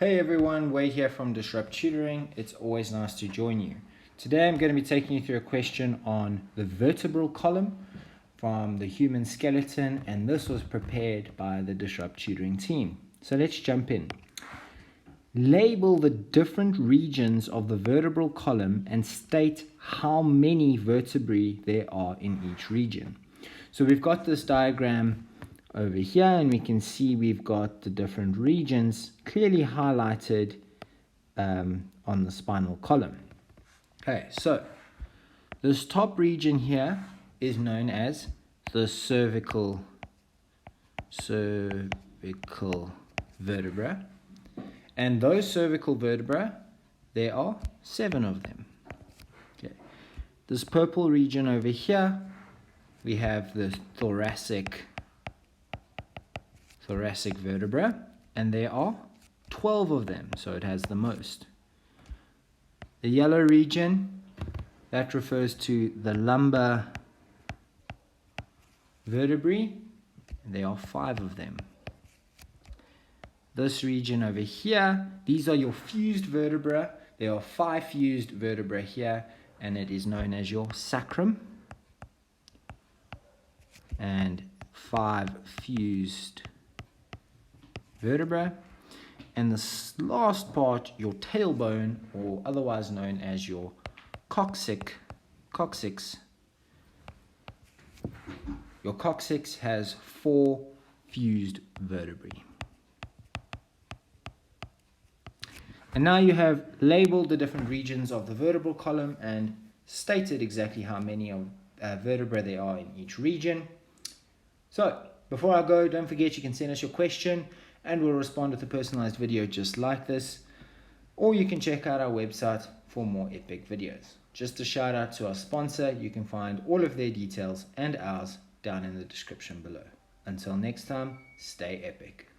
Hey everyone, Wade here from Tutoring. It's always nice to join you. Today I'm going to be taking you through a question on the vertebral column from the human skeleton, and this was prepared by the Tutoring team. So let's jump in. Label the different regions of the vertebral column and state how many vertebrae there are in each region. So we've got this diagram over here, and we can see we've got the different regions clearly highlighted on the spinal column. Okay, so this top region here is known as the cervical vertebra, and those cervical vertebrae, there are 7 of them. Okay, this purple region over here, we have the thoracic vertebra, and there are 12 of them, so it has the most. The yellow region, that refers to the lumbar vertebrae, and there are 5 of them. This region over here, these are your fused vertebra. There are 5 fused vertebrae here, and it is known as your sacrum, and 5 fused vertebra. And this last part, your tailbone, or otherwise known as your coccyx. Your coccyx has 4 fused vertebrae. And now you have labeled the different regions of the vertebral column and stated exactly how many vertebrae there are in each region. So before I go, don't forget you can send us your question and we'll respond with a personalized video just like this, or you can check out our website for more epic videos. Just a shout out to our sponsor. You can find all of their details and ours down in the description below. Until next time, stay epic.